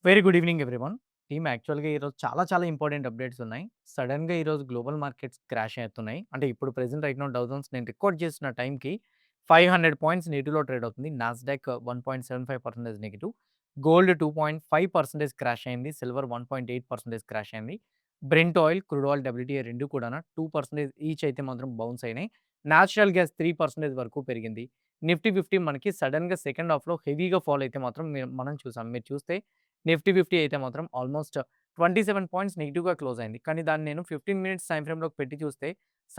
Very good evening everyone. Team యాక్చువల్‌గా ఈరోజు చాలా ఇంపార్టెంట్ అప్డేట్స్ ఉన్నాయి. సడెన్‌గా ఈరోజు గ్లోబల్ మార్కెట్స్ క్రాష్ అవుతున్నాయి. అంటే ఇప్పుడు present right now Dow Jones నేను రికార్డ్ చేసిన టైంకి 500 పాయింట్స్ నెగెటివ్‌లో ట్రేడ్ అవుతుంది. Nasdaq 1.75% negative. గోల్డ్ 2.5% క్రాష్ అయింది. సిల్వర్ 1.8% క్రాష్ అయింది. Brent oil, crude oil, WTI 2 కూడాను 2% ఈచ్ అయితే మాత్రం బౌన్స్ అయినాయి. నేచురల్ గ్యాస్ 3% వరకు పెరిగింది. నిఫ్టీ 50 మనకి సడెన్‌గా సెకండ్ హాఫ్‌లో హెవీగా ఫాల్ అయితే మాత్రం మనం చూసాం. మీరు చూస్తే నిఫ్టీ 50 అయితే మాత్రం ఆల్మోస్ట్ 27 పాయింట్స్ నెగెటివ్‌గా క్లోజ్ అయింది. కానీ దాన్ని నేను 15 మినిట్స్ టైమ్ ఫ్రేమ్‌లోకి పెట్టి చూస్తే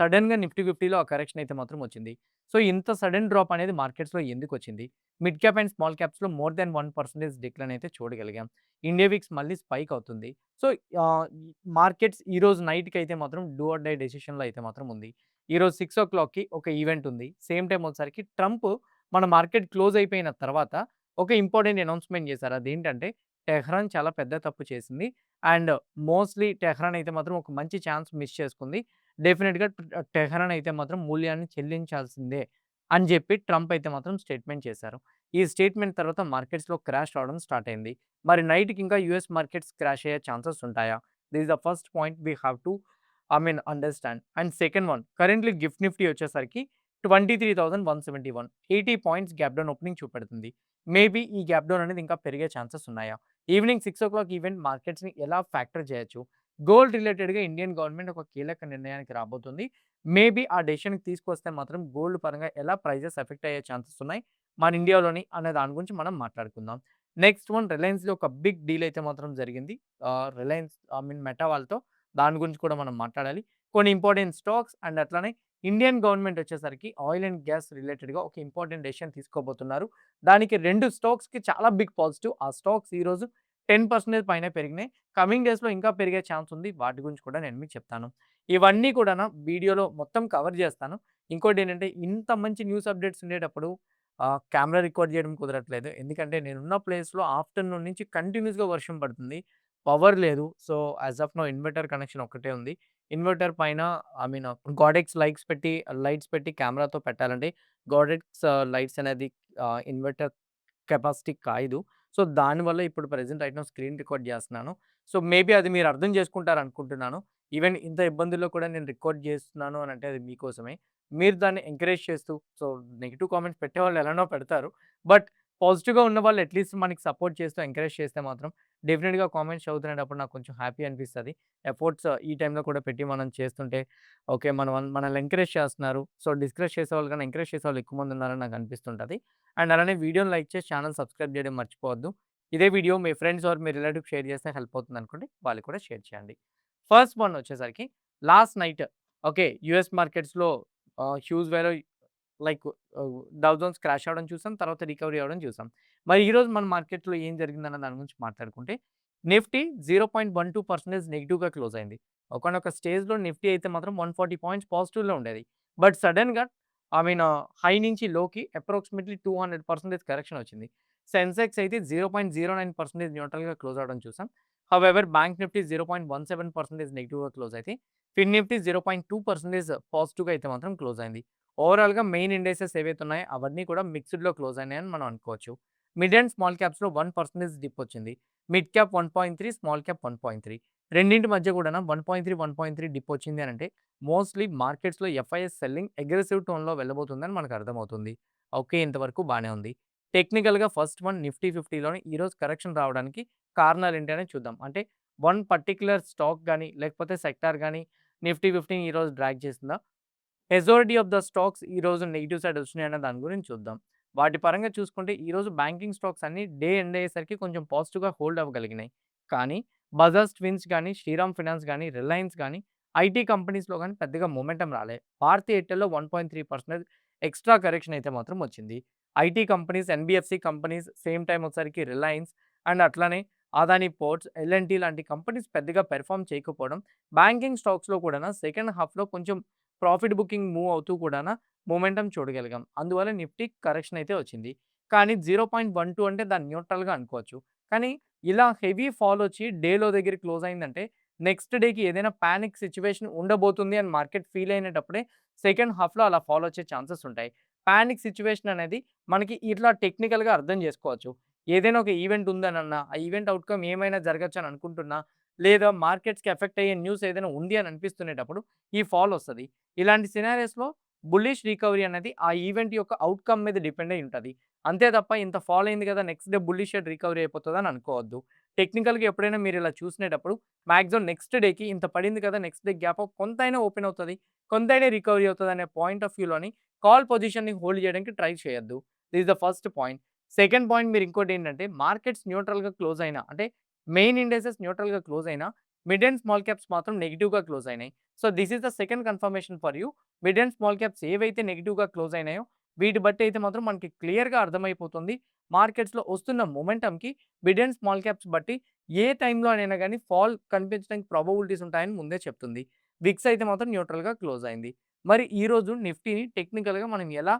సడెన్‌గా నిఫ్టీ 50లో ఆ కరెక్షన్ అయితే మాత్రం వచ్చింది. సో, ఇంత సడెన్ డ్రాప్ అనేది మార్కెట్స్‌లో ఎందుకొచ్చింది? మిడ్ క్యాప్ అండ్ స్మాల్ క్యాప్స్‌లో మోర్ థాన్ 1% డిక్లైన్ అయితే చూడగలిగాం. ఇండియా విక్స్ మళ్ళీ స్పైక్ అవుతుంది. సో, ఈ మార్కెట్స్ ఈరోజు నైట్‌కి అయితే మాత్రం డూ ఆర్ డై డెసిషన్‌లో అయితే మాత్రం ఉంది. ఈరోజు 6:00కి ఒక ఈవెంట్ ఉంది. సేమ్ టైమ్ వచ్చేసరికి ట్రంప్ మన మార్కెట్ క్లోజ్ అయిపోయిన తర్వాత ఒక ఇంపార్టెంట్ అనౌన్స్‌మెంట్ చేశారు. అదేంటంటే టెహ్రాన్ చాలా పెద్ద తప్పు చేసింది. అండ్ మోస్ట్‌లీ టెహ్రాన్ అయితే మాత్రం ఒక మంచి ఛాన్స్ మిస్ చేసుకుంది. డెఫినిట్‌గా టెహ్రాన్ అయితే మాత్రం మూల్యాన్ని చెల్లించాల్సిందే అని చెప్పి ట్రంప్ అయితే మాత్రం స్టేట్మెంట్ చేశారు. ఈ స్టేట్మెంట్ తర్వాత మార్కెట్స్‌లో క్రాష్ రావడం స్టార్ట్ అయింది. మరి నైట్‌కి ఇంకా యూఎస్ మార్కెట్స్ క్రాష్ అయ్యే ఛాన్సెస్ ఉంటాయా? This is the first point we have to understand. And second one currently GIFT Nifty వచ్చేసరికి 23,171 80 పాయింట్స్ గ్యాప్ డౌన్ ఓపెనింగ్ చూపెడుతుంది. మేబీ ఈ గ్యాప్ డౌన్ అనేది ఇంకా పెరిగే ఛాన్సెస్ ఉన్నాయా? ఈవినింగ్ 6:00 ఈవెంట్ మార్కెట్స్‌ని ఎలా ఫ్యాక్టర్ చేయొచ్చు? గోల్డ్ రిలేటెడ్‌గా ఇండియన్ గవర్నమెంట్ ఒక కీలక నిర్ణయానికి రాబోతుంది. మేబీ ఆ డెసిషన్‌కి తీసుకొస్తే మాత్రం గోల్డ్ పరంగా ఎలా ప్రైజెస్ ఎఫెక్ట్ అయ్యే ఛాన్సెస్ ఉన్నాయి మన ఇండియాలోని అనే దాని గురించి మనం మాట్లాడుకుందాం. నెక్స్ట్ వన్ రిలయన్స్‌లో ఒక బిగ్ డీల్ అయితే మాత్రం జరిగింది. రిలయన్స్ మెటా వాళ్ళతో దాని గురించి కూడా మనం మాట్లాడాలి. కొన్ని ఇంపార్టెంట్ స్టాక్స్ అండ్ అట్లనే ఇండియన్ గవర్నమెంట్ వచ్చేసరికి ఆయిల్ అండ్ గ్యాస్ రిలేటెడ్‌గా ఒక ఇంపార్టెంట్ డెసిషన్ తీసుకోబోతున్నారు. దానికి 2 స్టాక్స్‌కి చాలా బిగ్ పాజిటివ్. ఆ స్టాక్స్ ఈరోజు 10% పైనే పెరిగినాయి. కమింగ్ డేస్‌లో ఇంకా పెరిగే ఛాన్స్ ఉంది. వాటి గురించి కూడా నేను మీకు చెప్తాను. ఇవన్నీ కూడాను వీడియోలో మొత్తం కవర్ చేస్తాను. ఇంకోటేంటంటే ఇంత మంచి న్యూస్ అప్డేట్స్ ఉండేటప్పుడు కెమెరా రికార్డ్ చేయడం కుదరట్లేదు. ఎందుకంటే నేనున్న ప్లేస్‌లో ఆఫ్టర్‌నూన్ నుంచి కంటిన్యూయస్‌గా వర్షం పడుతుంది. పవర్ లేదు. So, as of now inverter connection ఒక్కటే ఉంది. ఇన్వర్టర్ పైన ఐ మీన్ గోడెక్స్ లైట్స్ పెట్టి కెమెరాతో పెట్టాలంటే గోడెక్స్ లైట్స్ అనేది ఇన్వర్టర్ కెపాసిటీ కాయదు. సో, దానివల్ల ఇప్పుడు present right now screen record చేస్తున్నాను. సో, మేబీ అది మీరు అర్థం చేసుకుంటారనుకుంటున్నాను. ఈవెన్ ఇంత ఇబ్బందుల్లో కూడా నేను రికార్డ్ చేస్తున్నాను అనంటే అది మీకోసమే. మీరు దాన్ని ఎంకరేజ్ చేస్తూ సో, నెగెటివ్ కామెంట్స్ పెట్టేవాళ్ళు ఎలానో పెడతారు. బట్ పాజిటివ్‌గా ఉన్నవాళ్ళు అట్‌లీస్ట్ మనకి సపోర్ట్ చేస్తూ ఎంకరేజ్ చేస్తే మాత్రం డెఫినిట్‌గా కామెంట్స్ చదువుతునేటప్పుడు నాకు కొంచెం హ్యాపీ అనిపిస్తది. ఎఫర్ట్స్ ఈ టైంలో కూడా పెట్టి మనం చేస్తుంటే ఓకే. మనల్ని ఎంకరేజ్ చేస్తున్నారు. సో, డిస్కరేజ్ చేసేవాళ్ళు కన్నా ఎంకరేజ్ చేసేవాళ్ళు ఎక్కువ మంది ఉన్నారని నాకు అనిపిస్తుంటది. అండ్ అలానే వీడియోని లైక్ చేసి ఛానెల్ సబ్స్క్రైబ్ చేయడం మర్చిపోవద్దు. ఇదే వీడియో మీ ఫ్రెండ్స్ ఆర్ మీ రిలేటివ్స్ షేర్ చేస్తే హెల్ప్ అవుతుందనుకోండి. వాళ్ళకి కూడా షేర్ చేయండి. ఫస్ట్ వన్ వచ్చేసరికి లాస్ట్ నైట్ ఓకే. యూఎస్ మార్కెట్స్‌లో huge value like Dow Jones crash అవ్వడం చూసాం. తర్వాత రికవరీ అవ్వడం చూసాం. మరి ఈరోజు మన మార్కెట్‌లో ఏం జరిగిందన్న దాని గురించి మాట్లాడుకుంటే నిఫ్టీ 0.12% నెగెటివ్‌గా క్లోజ్ అయింది. ఒకానొక స్టేజ్‌లో నిఫ్టీ అయితే మాత్రం 140 పాయింట్స్ పాజిటివ్‌లో ఉండేది. బట్ సడెన్‌గా హై నుంచి లోకి అప్రాక్సిమేట్‌లీ 200% కరెక్షన్ వచ్చింది. సెన్సెక్స్ అయితే 0.09% న్యూట్రల్‌గా క్లోజ్ అవ్వడం చూసాం. హౌఎవర్ బ్యాంక్ నిఫ్టీ 0.17% నెగెటివ్‌గా క్లోజ్ అయితే ఫిన్ నిఫ్టీ 0.2% పాజిటివ్‌గా అయితే మాత్రం క్లోజ్ అయింది. ఓవరాల్‌గా మెయిన్ ఇండెక్సెస్ ఏవైతే ఉన్నాయో అవన్నీ కూడా మిక్స్డ్‌లో క్లోజ్ అయినాయని మనం అనుకోవచ్చు. మిడ్ అండ్ స్మాల్ క్యాప్స్‌లో 1% డిప్ వచ్చింది. మిడ్ క్యాప్ 1.3, స్మాల్ క్యాప్ 1.3 రెండింటి మధ్య కూడాను 1.3, 1.3 డిప్ వచ్చింది అనంటే మోస్ట్‌లీ మార్కెట్స్‌లో ఎఫ్ఐఎస్ సెల్లింగ్ అగ్రెసివ్ టోన్‌లో వెళ్ళబోతుందని మనకు అర్థమవుతుంది. ఓకే. ఇంతవరకు బానే ఉంది. టెక్నికల్‌గా ఫస్ట్ వన్ నిఫ్టీ 50లోని ఈరోజు కరెక్షన్ రావడానికి కారణాలేంటి అనేది చూద్దాం. అంటే వన్ పర్టిక్యులర్ స్టాక్ గాని, లేకపోతే సెక్టార్ గాని నిఫ్టీ 50ని ఈరోజు డ్రాగ్ చేసిందా? మెజారిటీ ఆఫ్ ద స్టాక్స్ ఈరోజు నెగెటివ్ సైడ్ వచ్చినాయన్న దాని గురించి చూద్దాం. వాటి పరంగా చూసుకుంటే ఈరోజు బ్యాంకింగ్ స్టాక్స్ అన్నీ డే ఎండ్ అయ్యేసరికి కొంచెం పాజిటివ్‌గా హోల్డ్ అవ్వగలిగినాయి. కానీ బజాజ్ ట్విన్స్ గాని, శ్రీరామ్ ఫైనాన్స్ గాని, రిలయన్స్ గాని, ఐటీ కంపెనీస్‌లో గాని పెద్దగా మొమెంటం రాలే. భారతీ ఎయిర్టెల్‌లో 1.3% ఎక్స్‌ట్రా కరెక్షన్ అయితే మాత్రం వచ్చింది. IT companies, NBFC companies same time వచ్చేసరికి రిలయన్స్ అండ్ అట్లనే అదాని పోర్ట్స్, ఎల్&టీ లాంటి కంపెనీస్ పెద్దగా పెర్ఫార్మ్ చేయకపోవడం, బ్యాంకింగ్ స్టాక్స్‌లో కూడాను సెకండ్ హాఫ్‌లో కొంచెం ప్రాఫిట్ బుకింగ్ మూవ్ అవుతూ కూడాన మొమెంటం చూడగలిగాం. అందువల్ల నిఫ్టీ కరెక్షన్ అయితే వచ్చింది. కానీ 0.12 అంటే దాన్ని న్యూట్రల్‌గా అనుకోవచ్చు. కానీ ఇలా హెవీ ఫాల్ వచ్చి డేలో దగ్గర క్లోజ్ అయిందంటే నెక్స్ట్ డేకి ఏదైనా పానిక్ సిట్యుయేషన్ ఉండబోతుంది అని మార్కెట్ ఫీల్ అయినేటప్పుడే సెకండ్ హాఫ్‌లో అలా ఫాల్ వచ్చే ఛాన్సెస్ ఉంటాయి. పానిక్ సిట్యుయేషన్ అనేది మనకి ఇట్లా టెక్నికల్‌గా అర్థం చేసుకోవచ్చు. ఏదైనా ఒక ఈవెంట్ ఉందనన్నా, ఆ ఈవెంట్ ఔట్‌కమ్ ఏమైనా జరగొచ్చని అనుకుంటున్నా, లేదా మార్కెట్స్‌కి ఎఫెక్ట్ అయ్యే న్యూస్ ఏదైనా ఉంది అని అనిపిస్తునేటప్పుడు ఈ ఫాల్ ఒస్తది. ఇలాంటి సినారియోస్‌లో బుల్లిష్ రికవరీ అనేది ఆ ఈవెంట్ యొక్క ఔట్‌కమ్ మీద డిపెండ్ అయ్యి ఉంటది. అంతే తప్ప ఇంత ఫాల్ అయింది కదా! Next day bullish share recovery అయిపోతదని అనుకోవద్దు. టెక్నికల్‌గా ఎప్పుడైనా మీరిలా చూసినేటప్పుడు మాక్సిమం నెక్స్ట్ డేకి ఇంత పడింది కదా! నెక్స్ట్ డే గ్యాప్ అప్ కొంతైనా ఓపెన్ అవుతది. కొంతైనా రికవరీ అవుతదనే పాయింట్ ఆఫ్ వ్యూలోని కాల్ పొజిషన్‌ని హోల్డ్ చేయడానికి ట్రై చేయొద్దు. This is the first point. Second point మీరు ఇంకోటేంటంటే మార్కెట్స్ న్యూట్రల్‌గా క్లోజ్ అయినా అంటే మెయిన్ ఇండెక్సెస్ న్యూట్రల్‌గా క్లోజ్ అయినా మిడ్ అండ్ స్మాల్ క్యాప్స్ మాత్రం నెగెటివ్‌గా క్లోజ్ అయినాయి. So, this is the second confirmation for you. Mid and small caps ఏవైతే నెగెటివ్‌గా క్లోజ్ అయినాయో వీటి బట్టి అయితే మాత్రం మనకి క్లియర్‌గా అర్థమైపోతుంది. మార్కెట్స్‌లో వస్తున్న మొమెంటమ్‌కి మిడ్ అండ్ స్మాల్ క్యాప్స్ బట్టి ఏ టైంలో అయినా గాని ఫాల్ కనిపించడానికి ప్రాబబిలిటీస్ ఉంటాయని ముందే చెప్తుంది. విక్స్ అయితే మాత్రం న్యూట్రల్‌గా క్లోజ్ అయింది. మరి ఈరోజు నిఫ్టీని టెక్నికల్‌గా మనం ఎలా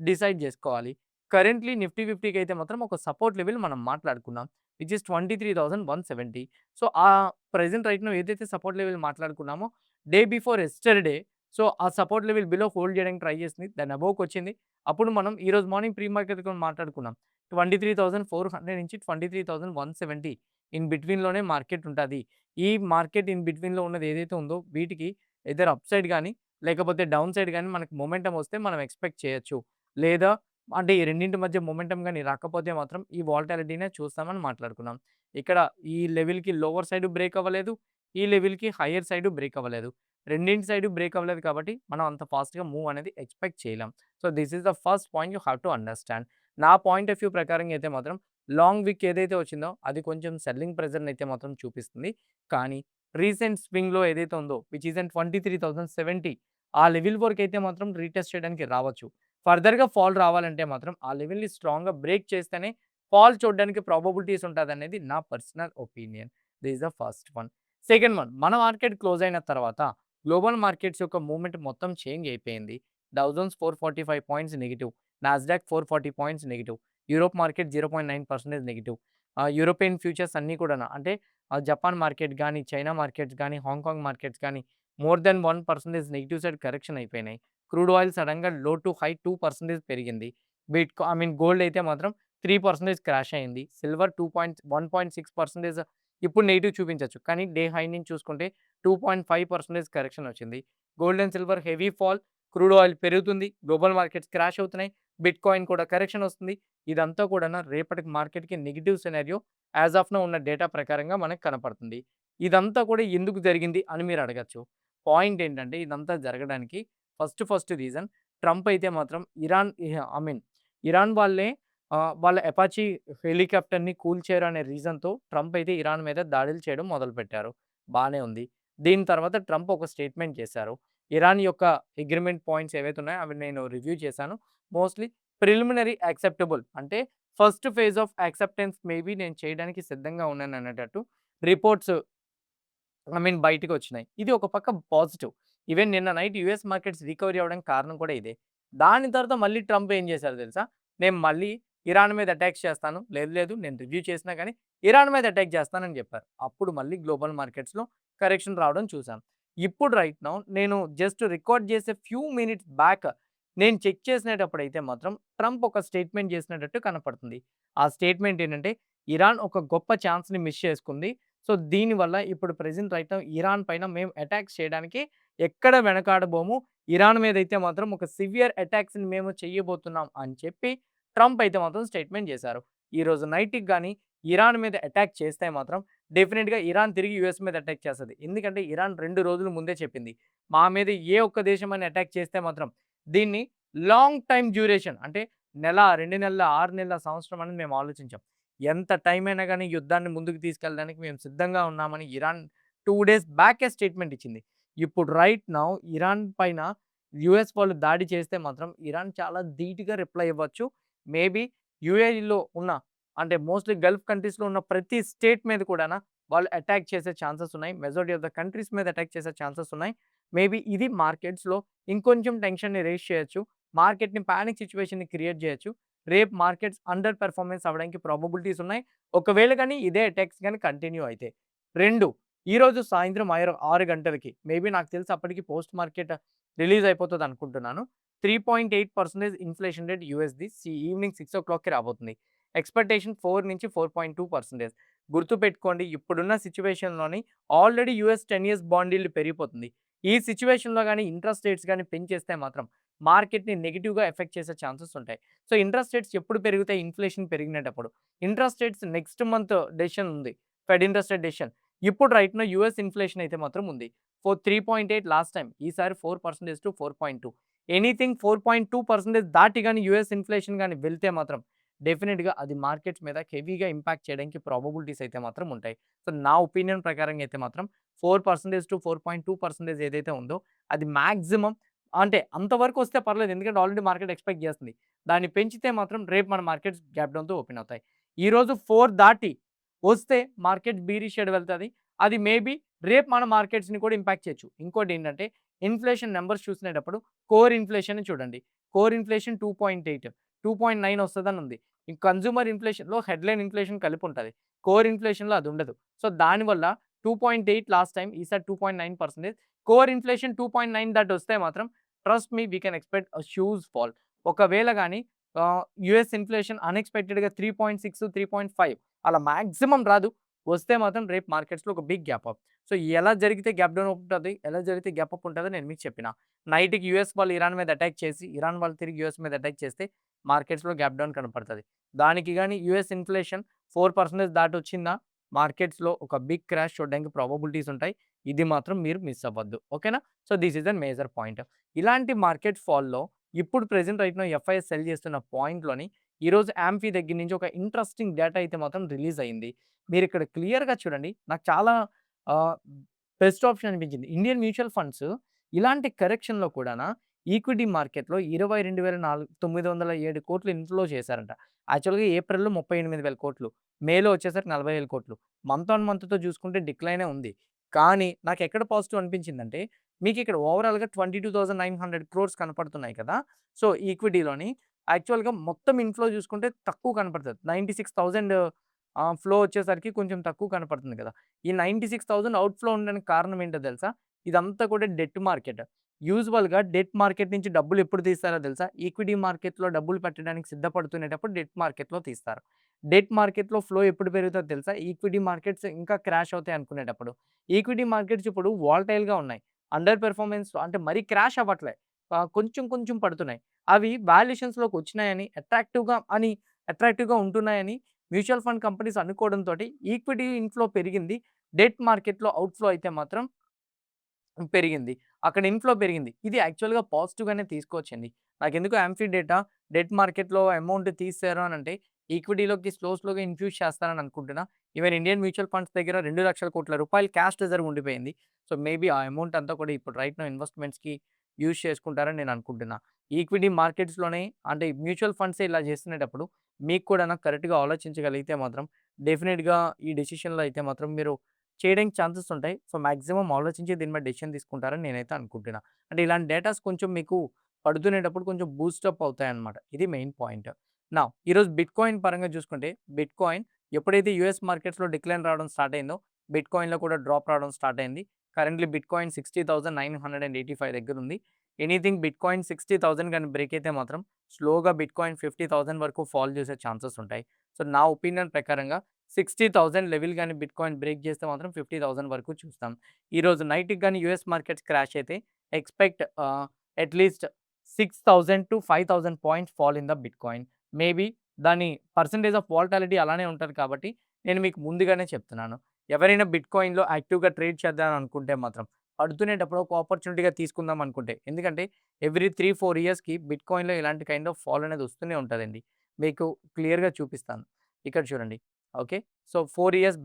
డిసైడ్ జేసుకోవాలి. కరెంట్‌లీ నిఫ్టీ 50కి అయితే మాత్రం ఒక సపోర్ట్ లెవెల్ మనం మాట్లాడుకున్నాం. Which is 23,170. So, present right now ఏదైతే సపోర్ట్ లెవెల్ మాట్లాడుకున్నామో డే బిఫోర్ యెస్టర్‌డే సో, ఆ సపోర్ట్ లెవెల్ బిలో హోల్డ్ చేయడానికి ట్రై చేసింది. దాని అబోవ్‌కొచ్చింది. అప్పుడు మనం ఈరోజు మార్నింగ్ ప్రీ మార్కెట్ అకౌంట్ మాట్లాడుకున్నాం. 23,400 నుంచి 23,170 ఇన్ బిట్వీన్‌లోనే మార్కెట్ ఉంటది. ఈ మార్కెట్ ఇన్ బిట్వీన్‌లో ఉన్నది ఏదైతే ఉందో వీటికి ఎయిదర్ అప్ సైడ్ గాని, లేకపోతే డౌన్ సైడ్ గాని మనకు మొమెంటమ్ వస్తే మనం ఎక్స్‌పెక్ట్ చేయొచ్చు. లేదా అంటే ఈ రెండింటి మధ్య మొమెంటమ్ గాని రాకపోతే మాత్రం ఈ వాలటాలిటీనే చూస్తామని మాట్లాడుకున్నాం. ఇక్కడ ఈ లెవెల్‌కి లోవర్ సైడ్ బ్రేక్ అవ్వలేదు. ఈ లెవెల్‌కి హైయర్ సైడ్ బ్రేక్ అవ్వలేదు. రెండింటి సైడ్ బ్రేక్ అవ్వలేదు కాబట్టి మనం అంత ఫాస్ట్‌గా మూవ్ అనేది ఎక్స్‌పెక్ట్ చేయలేం. So, this is the first point you have to understand. నా పాయింట్ ఆఫ్ వ్యూ ప్రకారంగా అయితే మాత్రం లాంగ్ వీక్ ఏదైతే వచ్చిందో అది కొంచెం సెల్లింగ్ ప్రెషర్‌ని అయితే మాత్రం చూపిస్తుంది. కానీ రీసెంట్ స్వింగ్‌లో ఏదైతే ఉందో విచ్ ఈస్ అన్ 23,070 ఆ లెవెల్ వరకైతే మాత్రం రీటెస్ట్ చేయడానికి రావచ్చు. ఫర్దర్‌గా ఫాల్ రావాలంటే మాత్రం ఆ లెవెల్‌ని స్ట్రాంగ్‌గా బ్రేక్ చేస్తేనే ఫాల్ చూడడానికి ప్రాబబిలిటీస్ ఉంటదనేది నా personal opinion. This is the first one. Second one మన మార్కెట్ క్లోజ్ అయిన తర్వాత గ్లోబల్ మార్కెట్స్ యొక్క మూవ్‌మెంట్ మొత్తం చేంజ్ అయిపోయింది. Dow Jones 445 points negative. Nasdaq 440 points negative. Europe market 0.9% negative. European futures అన్నీ కూడాను అంటే జపాన్ మార్కెట్ గాని, చైనా మార్కెట్స్ గాని, హాంకాంగ్ మార్కెట్స్ గాని more than 1% negative side correction అయిపోయినాయి. క్రూడ్ ఆయిల్ సడెన్‌గా లో టు హై 2% పెరిగింది. గోల్డ్ అయితే మాత్రం 3% క్రాష్ అయింది. సిల్వర్ 1.6% ఇప్పుడు నెగెటివ్ చూపించొచ్చు. కానీ డే హై నుంచి చూసుకుంటే 2.5% కరెక్షన్ వచ్చింది. Gold and silver heavy fall, crude oil పెరుగుతుంది, గ్లోబల్ మార్కెట్స్ క్రాష్ అవుతున్నాయి, బిట్‌కాయిన్ కూడా కరెక్షన్ వస్తుంది. ఇదంతా కూడాను రేపటికి మార్కెట్‌కి negative scenario as of now ఉన్న డేటా ప్రకారంగా మనకు కనపడుతుంది. ఇదంతా కూడా ఎందుకు జరిగింది అని మీరు అడగొచ్చు. పాయింట్ ఏంటంటే ఇదంతా జరగడానికి ఫస్ట్ రీజన్ ట్రంప్ అయితే మాత్రం ఇరాన్ వాళ్ళే వాళ్ళ అపాచీ హెలికాప్టర్‌ని కూల్చారు అనే రీజన్‌తో ట్రంప్ అయితే ఇరాన్ మీద దాడులు చేయడం మొదలుపెట్టారు. బానే ఉంది. దీని తర్వాత ట్రంప్ ఒక స్టేట్మెంట్ చేశారు. ఇరాన్ యొక్క అగ్రీమెంట్ పాయింట్స్ ఏవైతే ఉన్నాయో అవి నేను రివ్యూ చేశాను. మోస్ట్‌లీ ప్రిలిమినరీ యాక్సెప్టబుల్ అంటే first phase of acceptance maybe నేను చేయడానికి సిద్ధంగా ఉన్నాను అనేటట్టు రిపోర్ట్స్ బయటికొచ్చినాయి. ఇది ఒక పక్క పాజిటివ్. ఈవెన్ నిన్న నైట్ యూఎస్ మార్కెట్స్ రికవరీ అవ్వడానికి కారణం కూడా ఇదే. దాని తర్వాత మళ్ళీ ట్రంప్ ఏం చేశారో తెలుసా? నేను మళ్ళీ ఇరాన్ మీద అటాక్స్ చేస్తాను. లేదు నేను రివ్యూ చేసినా గానీ ఇరాన్ మీద అటాక్ చేస్తానని చెప్పారు. అప్పుడు మళ్ళీ గ్లోబల్ మార్కెట్స్‌లో కరెక్షన్ రావడం చూసాం. ఇప్పుడు రైట్ నౌ నేను జస్ట్ రికార్డ్ చేసే ఫ్యూ మినిట్స్ బ్యాక్ నేను చెక్ చేసినేటప్పుడైతే మాత్రం ట్రంప్ ఒక స్టేట్మెంట్ చేసినట్టు కనపడుతుంది. ఆ స్టేట్మెంట్ ఏంటంటే ఇరాన్ ఒక గొప్ప ఛాన్స్‌ని మిస్ చేసుకుంది. సో, దీనివల్ల ఇప్పుడు ప్రెజెంట్ రైట్ నౌ ఇరాన్ పైన మేము అటాక్స్ చేయడానికి ఎక్కడ వెనకాడబోము. ఇరాన్ మీదైతే మాత్రం ఒక సివియర్ అటాక్స్‌ని మేము చేయబోతున్నాం అని చెప్పి ట్రంప్ అయితే మాత్రం స్టేట్మెంట్ చేశారు. ఈరోజు నైట్‌కి గాని ఇరాన్ మీద అటాక్ చేస్తే మాత్రం డెఫినిట్‌గా ఇరాన్ తిరిగి యూఎస్ మీద అటాక్ చేస్తది. ఎందుకంటే ఇరాన్ 2 రోజుల ముందే చెప్పింది. మా మీద ఏ ఒక్క దేశమైనా అటాక్ చేస్తే మాత్రం దీన్ని లాంగ్ టైమ్ డ్యూరేషన్ అంటే నెల, 2 నెలల, 6 నెలల, సంవత్సరం అనేది మేము ఆలోచించాం. ఎంత టైం అయినా గాని యుద్ధాన్ని ముందుకు తీసుకెళ్ళడానికి మేము సిద్ధంగా ఉన్నామని ఇరాన్ 2 డేస్ బ్యాకే స్టేట్మెంట్ ఇచ్చింది. ఇప్పుడు రైట్ నౌ ఇరాన్ పైన యూఎస్ వాళ్ళు దాడి చేస్తే మాత్రం ఇరాన్ చాలా ధీటుగా రిప్లై ఇవ్వచ్చు. మేబీ యూఏఈలో ఉన్న అంటే మోస్ట్‌లీ గల్ఫ్ కంట్రీస్‌లో ఉన్న ప్రతి స్టేట్ మీద కూడాన వాళ్ళు అటాక్ చేసే ఛాన్సెస్ ఉన్నాయి. మెజారిటీ ఆఫ్ ద కంట్రీస్ మీద అటాక్ చేసే ఛాన్సెస్ ఉన్నాయి. మేబీ ఇది మార్కెట్స్‌లో ఇంకొంచెం టెన్షన్‌ని రైజ్ చేయొచ్చు. మార్కెట్‌ని పానిక్ సిట్యుయేషన్‌ని క్రియేట్ చేయొచ్చు. రేపు మార్కెట్స్ అండర్ పెర్ఫార్మన్స్ అవ్వడానికి ప్రాబబిలిటీస్ ఉన్నాయి. ఒకవేళ గాని ఇదే అటాక్స్ గాని కంటిన్యూ అయితే. 2 ఈరోజు సాయంత్రం 6 గంటలకి మేబీ నాకు తెలిసి అప్పటికి పోస్ట్ మార్కెట్ రిలీజ్ అయిపోతదనుకుంటున్నాను. 3.8% ఇన్‌ఫ్లేషన్ రేట్ యూఎస్‌ది ఈవినింగ్ 6:00కి రాబోతుంది. ఎక్స్‌పెక్టేషన్ 4-4.2%. గుర్తుపెట్టుకోండి ఇప్పుడున్న సిట్యుయేషన్‌లోని already US 10 years bond yield పెరిగిపోతుంది. ఈ సిట్యుయేషన్‌లో గాని ఇంట్రెస్ట్ రేట్స్ గాని పెంచేస్తే మాత్రం మార్కెట్‌ని నెగెటివ్‌గా ఎఫెక్ట్ చేసే ఛాన్సెస్ ఉంటాయి. సో, ఇంట్రెస్ట్ రేట్స్ ఎప్పుడు పెరుగుతాయి? ఇన్‌ఫ్లేషన్ పెరిగినేటప్పుడు. Interest rates next month decision ఉంది. Fed interest rate decision. ఇప్పుడు రైట్‌నో యూఎస్ ఇన్‌ఫ్లేషన్ అయితే మాత్రం ఉంది. 3.8 లాస్ట్ టైమ్. ఈసారి 4% 4.2. ఎనీథింగ్ 4.2% దాటి గాని యూఎస్ ఇన్‌ఫ్లేషన్ గాని వెళ్తే మాత్రం డెఫినిట్‌గా అది మార్కెట్స్ మీద హెవీగా ఇంపాక్ట్ చేయడానికి ప్రాబబిలిటీస్ అయితే మాత్రం ఉంటాయి. సో, నా ఒపీనియన్ ప్రకారంగా అయితే మాత్రం 4%-4.2% ఏదైతే ఉందో అది మాక్సిమం అంటే అంతవరకు వస్తే పర్లేదు. ఎందుకంటే ఆల్రెడీ మార్కెట్ ఎక్స్‌పెక్ట్ చేస్తుంది. దాన్ని పెంచితే మాత్రం రేపు మన మార్కెట్స్ గ్యాప్ డౌన్‌తో ఓపెన్ అవుతాయి. ఈరోజు 4 దాటి వస్తే మార్కెట్ బీరిష్ షేడ్ వెళ్తది. అది మేబీ రేపు మన మార్కెట్స్‌ని కూడా ఇంపాక్ట్ చేయొచ్చు. ఇంకోటేంటంటే ఇన్‌ఫ్లేషన్ నంబర్స్ చూసుకునేటప్పుడు కోర్ ఇన్‌ఫ్లేషన్‌ని చూడండి. కోర్ ఇన్‌ఫ్లేషన్ 2.8, 2.9 వస్తదని ఉంది. ఈ కన్స్యూమర్ ఇన్‌ఫ్లేషన్‌లో హెడ్‌లైన్ ఇన్‌ఫ్లేషన్ కలిపి ఉంటది. కోర్ ఇన్‌ఫ్లేషన్‌లో అది ఉండదు. సో, దానివల్ల 2.8 లాస్ట్ టైమ్ ఈసారి 2.9%. కోర్ ఇన్‌ఫ్లేషన్ 2.9 దాటి వస్తే మాత్రం trust me we can expect a huge fall. ఒకవేళ గాని యూఎస్ ఇన్‌ఫ్లేషన్ అన్‌ఎక్స్‌పెక్టెడ్‌గా 3.6, 3.5 అలా మాక్సిమం రాదు. వస్తే మాత్రం రేపు మార్కెట్స్‌లో ఒక బిగ్ గ్యాప్ అప్. సో, ఎలా జరిగితే గ్యాప్ డౌన్ ఉంటది, ఎలా జరిగితే గ్యాప్ అప్ ఉంటదో నేను మీకు చెప్పిన. నైట్‌కి యూఎస్ వాళ్ళు ఇరాన్ మీద అటాక్ చేసి, ఇరాన్ వాళ్ళు తిరిగి యూఎస్ మీద అటాక్ చేస్తే మార్కెట్స్‌లో గ్యాప్ డౌన్ కనపడతది. దానికి గాని యూఎస్ ఇన్‌ఫ్లేషన్ 4% దాటొచ్చిందా మార్కెట్స్‌లో ఒక బిగ్ క్రాష్ చూడడానికి ప్రాబబిలిటీస్ ఉంటాయి. ఇది మాత్రం మీరు మిస్ అవ్వద్దు. ఓకేనా? So, this is a major point. ఇలాంటి మార్కెట్ ఫాల్‌లో ఇప్పుడు ప్రెజెంట్ రైట్‌నో ఎఫ్ఐఎస్ సెల్ చేస్తున్న పాయింట్‌లోని ఈరోజు యాంఫీ దగ్గర నుంచి ఒక ఇంట్రెస్టింగ్ డేటా అయితే మాత్రం రిలీజ్ అయింది. మీరిక్కడ క్లియర్‌గా చూడండి. నాకు చాలా ఆహ్, బెస్ట్ ఆప్షన్ అనిపించింది. ఇండియన్ మ్యూచువల్ ఫండ్స్ ఇలాంటి కరెక్షన్‌లో కూడాన ఈక్విటీ మార్కెట్‌లో 22,907,00,00,000 ఇన్‌ఫ్లో చేశారంట. యాక్చువల్‌గా ఏప్రిల్‌లో 38,000,00,00,000, మేలో వచ్చేసరికి 40,000,00,000. మంత్ ఆన్ మంత్‌తో చూసుకుంటే డిక్లైనే ఉంది. కానీ నాకెక్కడ పాజిటివ్ అనిపించిందంటే మీకిక్కడ ఓవరాల్‌గా 22,900 క్రోర్స్ కనపడుతున్నాయి కదా! సో, ఈక్విటీలోని యాక్చువల్‌గా మొత్తం ఇన్‌ఫ్లో చూసుకుంటే తక్కువ కనపడతది. 96,000 ఫ్లో వచ్చేసరికి కొంచెం తక్కువ కనపడుతుంది కదా! ఈ 96,000 ఔట్‌ఫ్లో ఉండడానికి కారణం ఏంటో తెలుసా? ఇదంతా కూడా డెట్ మార్కెట్. యూజువల్‌గా డెట్ మార్కెట్ నుంచి డబ్బులు ఎప్పుడు తీస్తారో తెలుసా? ఈక్విటీ మార్కెట్‌లో డబ్బులు పెట్టడానికి సిద్ధపడుతునేటప్పుడు డెట్ మార్కెట్‌లో తీస్తారు. డెట్ మార్కెట్‌లో ఫ్లో ఎప్పుడు పెరుగుతదో తెలుసా? ఈక్విటీ మార్కెట్స్ ఇంకా క్రాష్ అవుతాయి అనుకునేటప్పుడు. ఈక్విటీ మార్కెట్స్ ఇప్పుడు వాలటైల్‌గా ఉన్నాయి. అండర్ పెర్ఫార్మన్స్ అంటే మరీ క్రాష్ అవ్వట్లే. కొంచెం కొంచెం పడుతున్నాయి. అవి వాల్యుయేషన్స్‌లోకి వచ్చినాయని అట్రాక్టివ్‌గా ఉంటున్నాయని మ్యూచువల్ ఫండ్ కంపెనీస్ అనుకోవడంతోటి ఈక్విటీ ఇన్‌ఫ్లో పెరిగింది. డెట్ మార్కెట్‌లో అవుట్‌ఫ్లో అయితే మాత్రం పెరిగింది. అక్కడ ఇన్‌ఫ్లో పెరిగింది. ఇది యాక్చువల్‌గా పాజిటివ్‌గానే తీసుకోవచ్చండి. నాకెందుకో యాంఫీ డేటా డెట్ మార్కెట్‌లో అమౌంట్ తీసేశారు అనంటే ఈక్విటీలోకి స్లోగా ఇన్‌ఫ్యూజ్ చేస్తారని అనుకుంటున్నా. ఈవెన్ ఇండియన్ మ్యూచువల్ ఫండ్స్ దగ్గర ₹2,00,00,000 క్యాష్ రిజర్వ్ ఉండిపోయింది. సో, మేబీ ఆ అమౌంట్ అంతా కూడా ఇప్పుడు రైట్ నౌ ఇన్వెస్ట్‌మెంట్స్‌కి యూజ్ చేసుకుంటారని నేను అనుకుంటున్నా. ఈక్విటీ మార్కెట్స్‌లోనే అంటే మ్యూచువల్ ఫండ్సే ఇలా చేస్తునేటప్పుడు మీకు కూడాను కరెక్ట్‌గా ఆలోచించగలిగితే మాత్రం డెఫినిట్‌గా ఈ డెసిషన్‌లో అయితే మాత్రం మీరు చేయడానికి ఛాన్సెస్ ఉంటాయి. సో, మాక్సిమం ఆలోచించి దీని మీద డెసిషన్ తీసుకుంటారని నేనైతే అనుకుంటున్నా. అంటే ఇలాంటి డేటాస్ కొంచెం మీకు పడుతునేటప్పుడు కొంచెం బూస్టప్ అవుతాయన్నమాట. ఇది మెయిన్ పాయింట్. నౌ ఈరోజు బిట్‌కాయిన్ పరంగా చూసుకుంటే బిట్‌కాయిన్ ఎప్పుడైతే యూఎస్ మార్కెట్స్‌లో డిక్లైన్ రావడం స్టార్ట్ అయిందో బిట్‌కాయిన్‌లో కూడా డ్రాప్ రావడం స్టార్ట్ అయింది. కరెంట్‌లీ బిట్‌కాయిన్ 60,985 దగ్గర ఉంది. ఎనీథింగ్ బిట్‌కాయిన్ 60,000 గాని బ్రేక్ అయితే మాత్రం స్లోగా బిట్‌కాయిన్ 50,000 వరకు ఫాల్ చేసే ఛాన్సెస్ ఉంటాయి. సో, నా ఒపీనియన్ ప్రకారంగా 60,000 లెవెల్ గాని బిట్‌కాయిన్ బ్రేక్ చేస్తే మాత్రం 50,000 వరకు చూస్తాం. ఈరోజు నైట్‌కి గాని యూఎస్ మార్కెట్స్ క్రాష్ అయితే expect at least 6,000-5,000 points fall in the bitcoin. Maybe దాని పర్సెంటేజ్ ఆఫ్ వాలటాలిటీ అలానే ఉంటది కాబట్టి నేను మీకు ముందుగానే చెప్తున్నాను. ఎవరైనా బిట్‌కాయిన్‌లో యాక్టివ్‌గా ట్రేడ్ చేద్దాం అనుకుంటే మాత్రం పడుతునేటప్పుడు ఒక ఆపర్చునిటీగా తీసుకుందాం అనుకుంటే ఎందుకంటే ఎవ్రీ 3, 4 ఇయర్స్‌కి బిట్‌కాయిన్‌లో ఇలాంటి కైండ్ ఆఫ్ ఫాల్ అనేది వస్తూనే ఉంటదండి. మీకు క్లియర్‌గా చూపిస్తాను. ఇక్కడ చూడండి. ఓకే. సో, 4 ఇయర్స్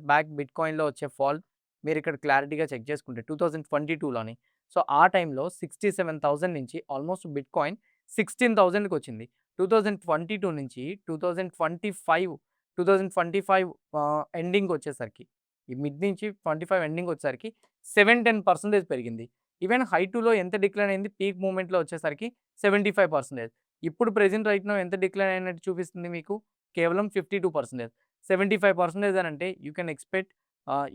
బ్యాక్ బిట్‌కాయిన్‌లో వచ్చే ఫాల్ మీరిక్కడ క్లారిటీగా చెక్ చేసుకుంటే 2022లోని. సో, ఆ టైంలో 67,000 నుంచి ఆల్మోస్ట్ బిట్‌కాయిన్ 16,000కి వచ్చింది. 2022 నుంచి 2025 ఎండింగ్ వచ్చేసరికి ఈ మిడ్ నుంచి 25 ఎండింగ్ వచ్చేసరికి 10% పెరిగింది. ఈవెన్ హై టూలో ఎంత డిక్లైన్ అయింది పీక్ మూవ్‌మెంట్‌లో వచ్చేసరికి 75%. ఇప్పుడు ప్రెజెంట్ రైట్ నౌ ఎంత డిక్లైన్ అయినట్టు చూపిస్తుంది మీకు? కేవలం 52%. 75% అనంటే you can expect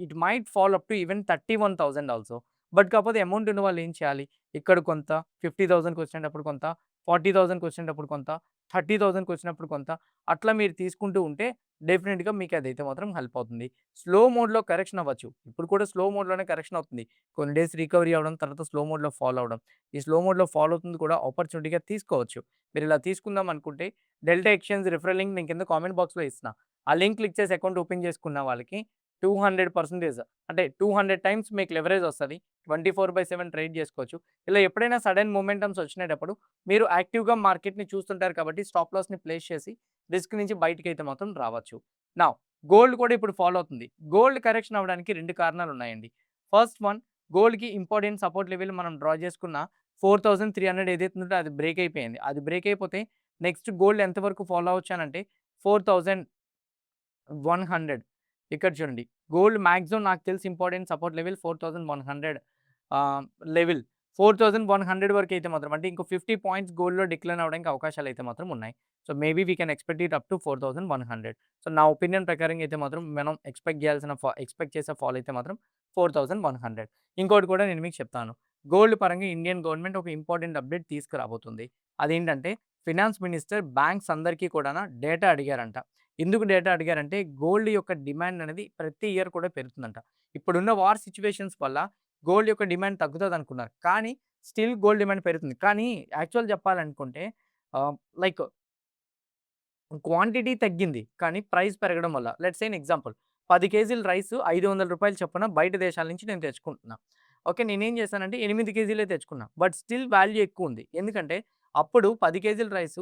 it might fall up to even 31,000 also. But కాకపోతే అమౌంట్ ఉన్న వాళ్ళు ఏం చేయాలి? ఇక్కడ కొంత 50,000కి వచ్చేటప్పుడు కొంత, 40,000కి వచ్చేటప్పుడు కొంత, 30,000కి వచ్చినప్పుడు కొంత అట్లా మీరు తీసుకుంటూ ఉంటే డెఫినిట్‌గా మీకు అదైతే మాత్రం హెల్ప్ అవుతుంది. స్లో మోడ్‌లో కరెక్షన్ అవ్వచ్చు. ఇప్పుడు కూడా స్లో మోడ్‌లోనే కరెక్షన్ అవుతుంది. కొన్ని డేస్ రికవరీ అవ్వడం, తర్వాత స్లో మోడ్‌లో ఫాలో అవ్వడం. ఈ స్లో మోడ్‌లో ఫాలో అవుతుంది కూడా ఆపర్చునిటీగా తీసుకోవచ్చు. మీరు ఇలా తీసుకుందాం అనుకుంటే డెల్టా ఎక్స్‌చేంజ్ రిఫరల్ లింక్ నేను కింద కామెంట్ బాక్స్‌లో ఇస్తున్నా. ఆ లింక్ క్లిక్ చేసి అకౌంట్ ఓపెన్ చేసుకున్న వాళ్ళకి 200% అంటే 200 టైమ్స్ మీకు లెవరేజ్ వస్తది. 24/7 ట్రేడ్ చేసుకోవచ్చు. ఇలా ఎప్పుడైనా సడెన్ మొమెంటమ్స్ వచ్చినేటప్పుడు మీరు యాక్టివ్‌గా మార్కెట్‌ని చూస్తుంటారు కాబట్టి స్టాప్ లాస్‌ని ప్లేస్ చేసి రిస్క్ నుంచి బయటికైతే మాత్రం రావచ్చు. నౌ గోల్డ్ కూడా ఇప్పుడు ఫాలో అవుతుంది. గోల్డ్ కరెక్షన్ అవ్వడానికి 2 కారణాలున్నాయండి. ఫస్ట్ వన్, గోల్డ్‌కి ఇంపార్టెంట్ సపోర్ట్ లెవెల్ మనం డ్రా చేసుకున్న 4300 ఏదైతే ఉందో అది బ్రేక్ అయిపోయింది. అది బ్రేక్ అయిపోతే నెక్స్ట్ గోల్డ్ ఎంత వరకు ఫాలో అవ్వచ్చు అనంటే 4100. ఇక్కడ చూడండి. గోల్డ్ మాక్సిమం నాకు తెలిసి ఇంపార్టెంట్ సపోర్ట్ లెవెల్ 4100 ఆహ్, లెవెల్. 4100 వరకైతే మాత్రం అంటే ఇంకో 50 పాయింట్స్ గోల్డ్‌లో డిక్లైన్ అవ్వడానికి అవకాశాలైతే మాత్రం ఉన్నాయి. So, maybe we can expect it up to 4100. So, నా ఒపీనియన్ ప్రకారంగా అయితే మాత్రం మనం ఎక్స్‌పెక్ట్ చేసే ఫాల్ అయితే మాత్రం 4100. ఇంకోటి కూడా నేను మీకు చెప్తాను. గోల్డ్ పరంగా ఇండియన్ గవర్నమెంట్ ఒక ఇంపార్టెంట్ అప్డేట్ తీసుకురాబోతుంది. అదేంటంటే ఫినాన్స్ మినిస్టర్ బ్యాంక్స్ అందరికీ కూడాను డేటా అడిగారంట. ఎందుకు డేటా అడిగారంటే గోల్డ్ యొక్క డిమాండ్ అనేది ప్రతి ఇయర్ కూడా పెరుగుతుందంట. ఇప్పుడున్న వార్ సిట్యుయేషన్స్ వల్ల గోల్డ్ యొక్క డిమాండ్ తగ్గుతదనుకున్నారు. కానీ స్టిల్ గోల్డ్ డిమాండ్ పెరుగుతుంది. కానీ యాక్చువల్ చెప్పాలనుకుంటే ఆహ్, లైక్ క్వాంటిటీ తగ్గింది. కానీ ప్రైస్ పెరగడం వల్ల లెట్స్ సే ఎన్ ఎగ్జాంపుల్ 10 కేజీల రైస్ రూ. 500 చొప్పున బయట దేశాల నుంచి నేను తెచ్చుకుంటున్నా. ఓకే. నేనేం చేశానంటే 8 కేజీలే తెచ్చుకున్నా. బట్ స్టిల్ వాల్యూ ఎక్కువుంది. ఎందుకంటే అప్పుడు 10 కేజీల రైసు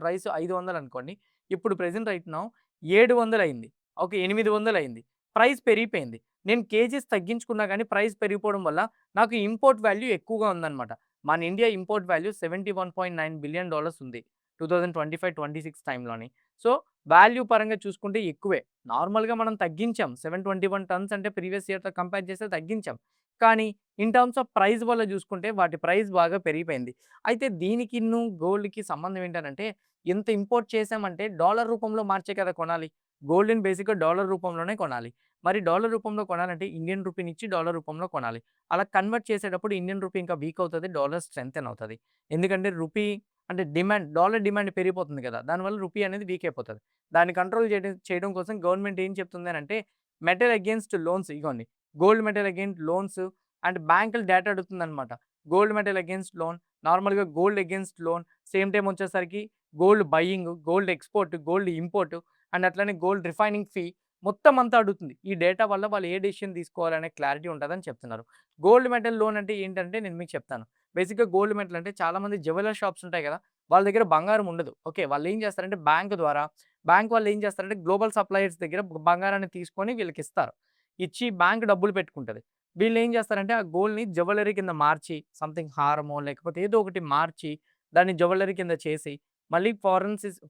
రైస్ 500 అనుకోండి. ఇప్పుడు ప్రెజెంట్ రైట్ నౌ 700 అయింది. ఓకే. 800 అయింది. ప్రైస్ పెరిగిపోయింది. నేను కేజీస్ తగ్గించుకున్నా గానీ ప్రైస్ పెరిగిపోవడం వల్ల నాకు ఇంపోర్ట్ వాల్యూ ఎక్కువగా ఉందన్నమాట. మన ఇండియా ఇంపోర్ట్ వాల్యూ $71.9 బిలియన్ ఉంది. 2025, 26 టైమ్‌లోని. సో, వాల్యూ పరంగా చూసుకుంటే ఎక్కువే. నార్మల్‌గా మనం తగ్గించాం. 721 టన్స్ అంటే ప్రీవియస్ ఇయర్‌తో కంపేర్ చేస్తే తగ్గించాం. కానీ ఇన్ టర్మ్స్ ఆఫ్ ప్రైస్ వల్ల చూసుకుంటే వాటి ప్రైస్ బాగా పెరిగిపోయింది. అయితే దీనికిన్ను గోల్డ్‌కి సంబంధం ఏంటనంటే ఎంత ఇంపోర్ట్ చేసామంటే డాలర్ రూపంలో మార్చే కదా కొనాలి. గోల్డ్‌ని బేసిక్‌గా డాలర్ రూపంలోనే కొనాలి. మరి డాలర్ రూపంలో కొనాలంటే ఇండియన్ రూపీనిచ్చి డాలర్ రూపంలో కొనాలి. అలా కన్వర్ట్ చేసేటప్పుడు ఇండియన్ రూపీ ఇంకా వీక్ అవుతది. డాలర్ స్ట్రెంథెన్ అవుతది. ఎందుకంటే రూపీ అంటే డాలర్ డిమాండ్ పెరిగిపోతుంది కదా! దానివల్ల రూపీ అనేది వీక్ అయిపోతది. దాన్ని కంట్రోల్ చేయడం కోసం గవర్నమెంట్ ఏం చెప్తుంది అనంటే మెటల్ అగెయిన్స్ట్ లోన్స్ ఇగోండి. Gold metal against loans and బ్యాంకులు డేటా అడుగుతుందన్నమాట. గోల్డ్ మెటల్ అగెయిన్స్ట్ లోన్, నార్మల్‌గా gold against loan, same time వచ్చేసరికి gold buying, gold export, gold import and అట్లనే గోల్డ్ రిఫైనింగ్ ఫీ మొత్తం అంతా అడుగుతుంది. ఈ డేటా వల్ల వాళ్ళు ఏ డెసిషన్ తీసుకోవాలనే క్లారిటీ ఉంటదని చెప్తున్నారు. గోల్డ్ మెటల్ లోన్ అంటే ఏంటంటే నేను మీకు చెప్తాను. బేసిక్‌గా గోల్డ్ మెటల్ అంటే చాలామంది జ్యువెల్లర్ షాప్స్ ఉంటాయి కదా! వాళ్ళ దగ్గర బంగారం ఉండదు. ఓకే. వాళ్ళేం చేస్తారంటే బ్యాంక్ వాళ్ళు ఏం చేస్తారంటే గ్లోబల్ సప్లయర్స్ దగ్గర బంగారాన్ని తీసుకొని వీళ్ళకిస్తారు. ఇచ్చి బ్యాంక్ డబ్బులు పెట్టుకుంటది. వీళ్ళేం చేస్తారంటే ఆ గోల్డ్‌ని జ్యువెల్లరీ కింద మార్చి సంథింగ్ హారమో లేకపోతే ఏదో ఒకటి మార్చి దాన్ని జ్యువెల్లరీ కింద చేసి మళ్ళీ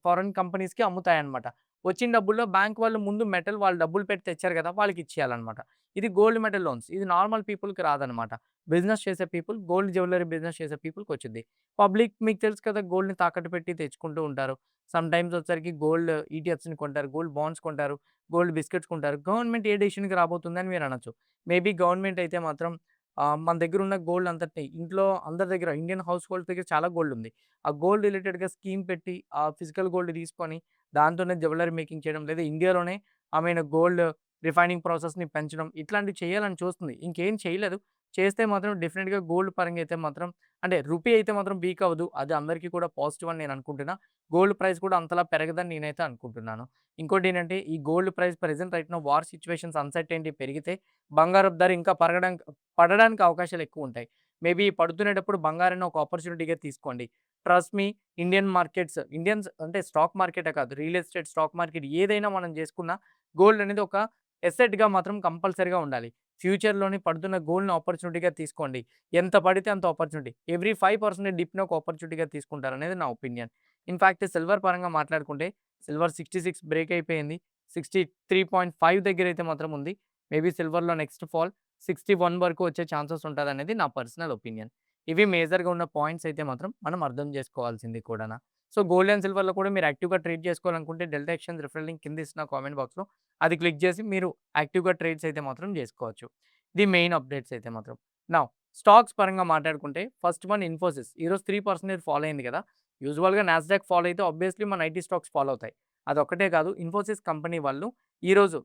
ఫారెన్ కంపెనీస్‌కి అమ్ముతాయన్నమాట. వచ్చిన డబ్బుల్లో బ్యాంక్ వాళ్ళు ముందు మెటల్ వాళ్ళు డబ్బులు పెట్టి తెచ్చారు కదా! వాళ్ళకిచ్చేయాలన్నమాట. ఇది గోల్డ్ మెటల్ లోన్స్. ఇది నార్మల్ పీపుల్‌కి రాదన్నమాట. బిజినెస్ చేసే పీపుల్, గోల్డ్ జ్యువెల్లరీ బిజినెస్ చేసే పీపుల్‌కొచ్చిద్ది. పబ్లిక్ మీకు తెలుసు కదా! గోల్డ్‌ని తాకట్టు పెట్టి తెచ్చుకుంటూ ఉంటారు. సమ్‌టైమ్స్ వచ్చేసరికి గోల్డ్ ఈటీఎఫ్స్‌ని కొంటారు. గోల్డ్ బాండ్స్ కొంటారు. గోల్డ్ బిస్కెట్స్ కొంటారు. గవర్నమెంట్ ఏ డెసిషన్‌కి రాబోతుందని మీరనొచ్చు. మేబీ గవర్నమెంట్ అయితే మాత్రం మన దగ్గరున్న గోల్డ్ అంతటిని ఇంట్లో అందరి దగ్గర ఇండియన్ హౌస్ హోల్డ్స్ దగ్గర చాలా గోల్డ్ ఉంది. ఆ గోల్డ్ రిలేటెడ్‌గా స్కీమ్ పెట్టి ఆ ఫిజికల్ గోల్డ్ తీసుకొని దాంతోనే జ్యువెల్లరీ మేకింగ్ చేయడం లేదా ఇండియాలోనే గోల్డ్ రిఫైనింగ్ ప్రాసెస్‌ని పెంచడం ఇట్లాంటివి చేయాలని చూస్తుంది. ఇంకేం చేయలేదు. చేస్తే మాత్రం డెఫినిట్‌గా గోల్డ్ పరంగా అయితే మాత్రం అంటే రూపీ అయితే మాత్రం వీక్ అవ్వదు. అది అందరికీ కూడా పాజిటివ్ అని నేను అనుకుంటున్నా. గోల్డ్ ప్రైస్ కూడా అంతలా పెరగదని నేనైతే అనుకుంటున్నాను. ఇంకోటేంటంటే ఈ gold price present right now war situations uncertainty పెరిగితే బంగారపు ధర ఇంకా పడడానికి అవకాశాలు ఎక్కువుంటాయి. మేబీ పడుతునేటప్పుడు బంగారాన్ని ఒక ఆపర్చునిటీగా తీసుకోండి. ట్రస్ట్ మీ ఇండియన్స్ అంటే స్టాక్ మార్కెటే కాదు. రియల్ ఎస్టేట్, స్టాక్ మార్కెట్ ఏదైనా మనం చేసుకున్నా గోల్డ్ అనేది ఒక ఎసెట్‌గా మాత్రం కంపల్సరీగా ఉండాలి. ఫ్యూచర్‌లోని పడుతున్న గోల్డ్‌ని ఆపర్చునిటీగా తీసుకోండి. ఎంత పడితే అంత ఆపర్చునిటీ. ఎవ్రీ 5% డిప్‌ని ఒక ఆపర్చునిటీగా తీసుకుంటారనేది నా ఒపీనియన్. ఇన్‌ఫాక్ట్ సిల్వర్ పరంగా మాట్లాడుకుంటే సిల్వర్ 66 బ్రేక్ అయిపోయింది. 63.5 దగ్గరైతే మాత్రం ఉంది. మేబీ సిల్వర్‌లో నెక్స్ట్ ఫాల్ 61 వరకు వచ్చే ఛాన్సెస్ ఉంటదనేది నా పర్సనల్ ఒపీనియన్. ఇవి మేజర్‌గా ఉన్న పాయింట్స్ అయితే మాత్రం మనం అర్థం చేసుకోవాల్సింది కూడాన. సో, గోల్డ్ అండ్ సిల్వర్‌లో కూడా మీరు యాక్టివ్‌గా ట్రేడ్ చేసుకోవాలనుకుంటే డెల్టా ఎక్స్‌చేంజ్ రిఫరల్ లింక్ కింద ఇస్తున్న కామెంట్ బాక్స్‌లో అది క్లిక్ చేసి మీరు యాక్టివ్‌గా ట్రేడ్స్ అయితే మాత్రం చేసుకోవచ్చు. ఇది మెయిన్ అప్డేట్స్ అయితే మాత్రం. నౌ స్టాక్స్ పరంగా మాట్లాడుకుంటే ఫస్ట్ వన్ ఇన్ఫోసిస్ ఈరోజు 3% ఫాల్ అయింది కదా! యూజువల్‌గా నాస్డాక్ ఫాలో అయితే ఆబ్వియస్‌లీ మన ఐటీ స్టాక్స్ ఫాలో అవుతాయి. అదొక్కటే కాదు ఇన్ఫోసిస్ కంపెనీ వాళ్ళు ఈరోజు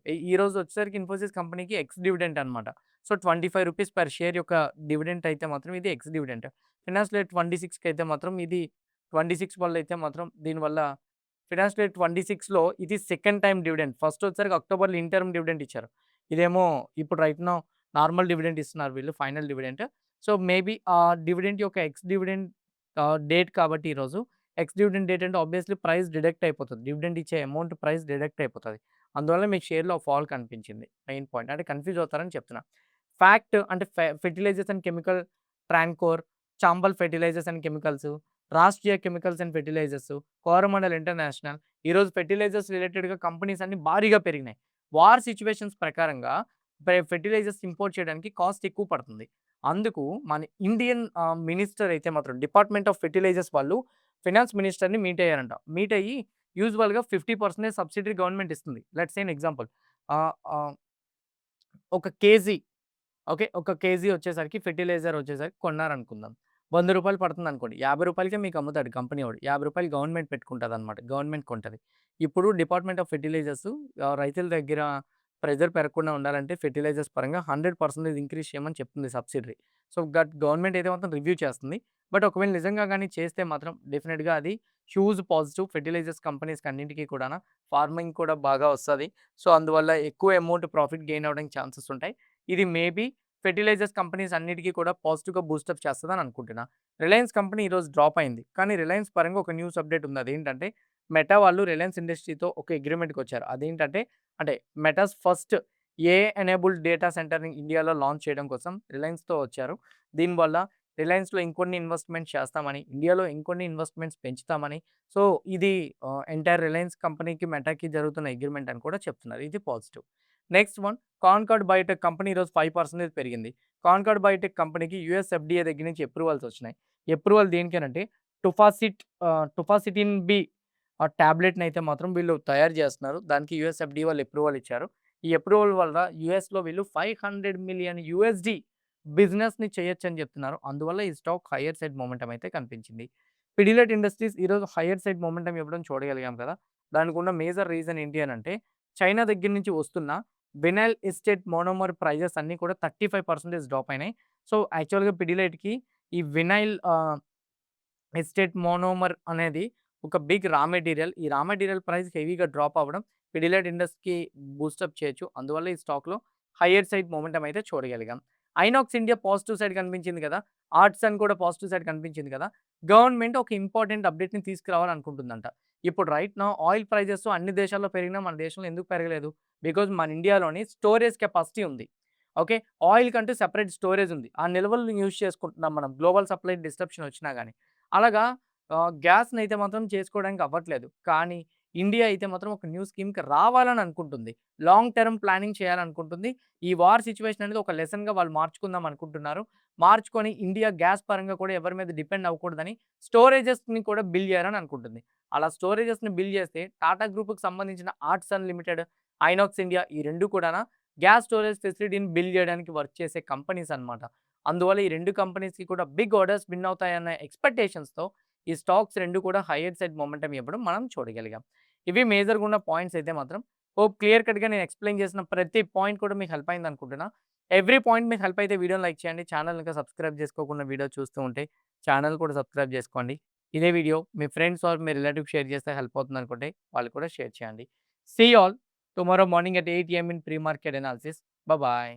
వచ్చేసరికి ఇన్ఫోసిస్ కంపెనీకి ఎక్స్ డివిడెండ్ అనమాట. సో, రూ. 25 పర్ షేర్ యొక్క డివిడెండ్ అయితే మాత్రం ఇది ఎక్స్ డివిడెండ్. ఫినాన్షియల్ ఇయర్ 26కి అయితే మాత్రం ఇది 26 వల్ల అయితే మాత్రం దీనివల్ల ఫినాన్షియల్ ఇయర్ 26లో ఇది సెకండ్ టైమ్ డివిడెండ్. ఫస్ట్ వచ్చేసరికి అక్టోబర్‌లో ఇంటర్మ్ డివిడెండ్ ఇచ్చారు. ఇదేమో ఇప్పుడు రైట్ నౌ నార్మల్ డివిడెండ్ ఇస్తున్నారు వీళ్ళు ఫైనల్ డివిడెండ్. సో, మేబీ ఆ డివిడెండ్ యొక్క ఎక్స్ డివిడెండ్ డేట్ కాబట్టి ఈరోజు ఎక్స్ డివిడెండ్ డేట్ అంటే ఆబ్వియస్‌లీ ప్రైస్ డిడక్ట్ అయిపోతది. డివిడెండ్ ఇచ్చే అమౌంట్ ప్రైస్ డిడక్ట్ అయిపోతది. అందువల్ల మీకు షేర్‌లో ఫాల్ కనిపించింది. Main point. అంటే కన్‌ఫ్యూజ్ అవుతారని చెప్తున్నా. ఫ్యాక్ట్ అంటే fertilisers and chemical Travancore, Chambal fertilisers and chemicals, Rashtriya chemicals and fertilisers, Coromandel international ఈరోజు ఫెర్టిలైజర్స్ రిలేటెడ్‌గా కంపెనీస్ అన్నీ భారీగా పెరిగినాయి. వార్ సిట్యుయేషన్స్ ప్రకారంగా ఫెర్టిలైజర్స్ ఇంపోర్ట్ చేయడానికి కాస్ట్ ఎక్కువ పడుతుంది. అందుకు మన ఇండియన్ మినిస్టర్ అయితే మాత్రం డిపార్ట్మెంట్ ఆఫ్ ఫెర్టిలైజర్స్ వాళ్ళు ఫైనాన్స్ మినిస్టర్‌ని మీట్ అయ్యారంట. మీట్ అయ్యి యూజువల్‌గా 50% సబ్సిడీ గవర్నమెంట్ ఇస్తుంది. లెట్స్ సే ఎన్ ఎగ్జాంపుల్ ఆహ్, ఆహ్, ఒక కేజీ ఓకే. ఒక కేజీ వచ్చేసరికి ఫెర్టిలైజర్ వచ్చేసరికి కొన్నారనుకుందాం. రూ. 100 పడుతుందనుకోండి. రూ. 50కే మీకు అమ్ముతాడు కంపెనీ వాడు. రూ. 50 గవర్నమెంట్ పెట్టుకుంటదనమాట. గవర్నమెంట్ కొంటది. ఇప్పుడు డిపార్ట్మెంట్ ఆఫ్ ఫెర్టిలైజర్స్ రైతుల దగ్గర ప్రెషర్ పెరగకుండా ఉండాలంటే ఫెర్టిలైజర్స్ పరంగా 100% ఇంక్రీజ్ చేయమని చెప్తుంది సబ్సిడరీ. సో, గవర్నమెంట్ అయితే మాత్రం రివ్యూ చేస్తుంది. బట్ ఒకవేళ నిజంగా గాని చేస్తే మాత్రం డెఫినిట్‌గా అది హ్యూజ్ పాజిటివ్ ఫెర్టిలైజర్స్ కంపెనీస్‌కి అన్నింటికి కూడాను. ఫార్మింగ్ కూడా బాగా వస్తది. సో, అందువల్ల ఎక్కువ అమౌంట్ ప్రాఫిట్ గెయిన్ అవ్వడానికి ఛాన్సెస్ ఉంటాయి. ఇది మేబీ ఫెర్టిలైజర్స్ కంపెనీస్ అన్నిటికి కూడా పాజిటివ్‌గా బూస్టప్ చేస్తదని అనుకుంటున్నా. రిలయన్స్ కంపెనీ ఈరోజు డ్రాప్ అయింది. కానీ రిలయన్స్ పరంగా ఒక న్యూస్ అప్డేట్ ఉంది. అదేంటంటే మెటా వాళ్ళు రిలయన్స్ ఇండస్ట్రీతో ఒక అగ్రీమెంట్‌కొచ్చారు. అదేంటంటే అంటే metas first AI enabled data సెంటర్‌ని ఇండియాలో లాంచ్ చేయడం కోసం రిలయన్స్‌తో వచ్చారు. దీనివల్ల రిలయన్స్‌లో ఇంకొన్ని ఇన్వెస్ట్‌మెంట్స్ చేస్తామని, ఇండియాలో ఇంకొన్ని ఇన్వెస్ట్‌మెంట్స్ పెంచుతామని, సో, ఇది ఎంటైర్ రిలయన్స్ కంపెనీకి, మెటాకి జరుగుతున్న అగ్రీమెంట్ అని కూడా చెప్తున్నారు. ఇది positive. Next one Concord Biotech company ఈరోజు 5% పెరిగింది. కాన్కార్డ్ బయోటెక్ కంపెనీకి యూఎస్ ఎఫ్‌డీఏ దగ్గర నుంచి అప్రూవల్స్ వచ్చినాయి. అప్రూవల్ దేనికేనంటే టుఫాసిటిన్ బి టాబ్లెట్‌నయితే మాత్రం వీళ్ళు తయారు చేస్తున్నారు. దానికి యూఎస్ ఎఫ్‌డీఏ వాళ్ళు అప్రూవల్ ఇచ్చారు. ఈ అప్రూవల్ వల్ల యూఎస్‌లో వీళ్ళు $500 మిలియన్ బిజినెస్‌ని చేయొచ్చని చెప్తున్నారు. అందువల్ల ఈ స్టాక్ హైయర్ సైడ్ మొమెంటమ్ అయితే కనిపించింది. పిడిలైట్ ఇండస్ట్రీస్ ఈరోజు హైయర్ సైడ్ మొమెంటమ్ ఇవ్వడం చూడగలిగాం కదా! దానికున్న మేజర్ రీజన్ ఏంటి అనంటే చైనా దగ్గర నుంచి వస్తున్న వినైల్ ఎస్టేట్ మోనోమర్ ప్రైజెస్ అన్నీ కూడా 35% డ్రాప్ అయినాయి. సో, యాక్చువల్‌గా పిడిలైట్‌కి ఈ వినైల్ ఎస్టేట్ మోనోమర్ అనేది ఒక బిగ్ రా మెటీరియల్. ఈ రా మెటీరియల్ ప్రైస్ హెవీగా డ్రాప్ అవ్వడం పిడిలైట్ ఇండస్ట్రీకి బూస్టప్ చేయొచ్చు. అందువల్ల ఈ స్టాక్‌లో హైయర్ సైడ్ మొమెంటమ్ అయితే చూడగలిగాం. ఐనాక్స్ ఇండియా పాజిటివ్ సైడ్ కనిపించింది కదా! ఆర్ట్సన్ కూడా పాజిటివ్ సైడ్ కనిపించింది కదా! గవర్నమెంట్ ఒక ఇంపార్టెంట్ అప్డేట్‌ని తీసుకురావాలనుకుంటుందంట. ఇప్పుడు రైట్ నౌ ఆయిల్ ప్రైజెస్ అన్ని దేశాల్లో పెరిగినా మన దేశంలో ఎందుకు పెరగలేదు? బికాజ్ మన ఇండియాలోని స్టోరేజ్ కెపాసిటీ ఉంది. ఓకే. ఆయిల్ కంటూ సెపరేట్ స్టోరేజ్ ఉంది. ఆ నిల్వలను యూజ్ చేసుకుంటున్నాం మనం గ్లోబల్ సప్లై డిస్రప్షన్ వచ్చినా గాని. అలాగా గ్యాస్‌నైతే మాత్రం చేసుకోవడానికి అవ్వట్లేదు. కానీ ఇండియా అయితే మాత్రం ఒక న్యూ స్కీమ్‌కి రావాలని అనుకుంటుంది. లాంగ్ టర్మ్ ప్లానింగ్ చేయాలనుకుంటుంది. ఈ వార్ సిట్యుయేషన్ అనేది ఒక లెసన్‌గా వాళ్ళు మార్చుకుందాం అనుకుంటున్నారు. మార్చుకొని ఇండియా గ్యాస్ పరంగా కూడా ఎవరి మీద డిపెండ్ అవ్వకూడదని స్టోరేజెస్‌ని కూడా బిల్డ్ చేయాలని అనుకుంటుంది. అలా స్టోరేజెస్‌ని బిల్డ్ చేస్తే టాటా గ్రూప్‌కి సంబంధించిన ఆర్ట్సన్ లిమిటెడ్, ఐనాక్స్ ఇండియా ఈ 2 కూడానా గ్యాస్ స్టోరేజ్ ఫెసిలిటీని బిల్డ్ చేయడానికి వర్క్ చేసే కంపెనీస్ అన్నమాట. అందువల్ల ఈ 2 కంపెనీస్‌కి కూడా బిగ్ ఆర్డర్స్ విన్ అవుతాయన్న ఎక్స్‌పెక్టేషన్స్‌తో ఈ స్టాక్స్ 2 కూడా హైయర్ సైడ్ మొమెంటమ్ ఇవ్వడం మనం చూడగలిగాం. ఇవి మేజర్‌గా ఉన్న పాయింట్స్ అయితే మాత్రం హోప్ క్లియర్ కట్‌గా నేను ఎక్స్‌ప్లెయిన్ చేసిన ప్రతి పాయింట్ కూడా మీకు హెల్ప్ అయింది అనుకుంటున్నా. ఎవ్రీ పాయింట్ మీకు హెల్ప్ అయితే వీడియోని లైక్ చేయండి. ఛానెల్ ఇంకా సబ్స్క్రైబ్ చేసుకోకుండా వీడియో చూస్తూ ఉంటే ఛానెల్ కూడా సబ్స్క్రైబ్ చేసుకోండి. ఇదే వీడియో మీ ఫ్రెండ్స్ ఆర్ మీ రిలేటివ్స్ షేర్ చేస్తే హెల్ప్ అవుతుంది అనుకుంటే వాళ్ళు కూడా షేర్ చేయండి. See you all tomorrow morning at 8 AM in pre market analysis. Bye.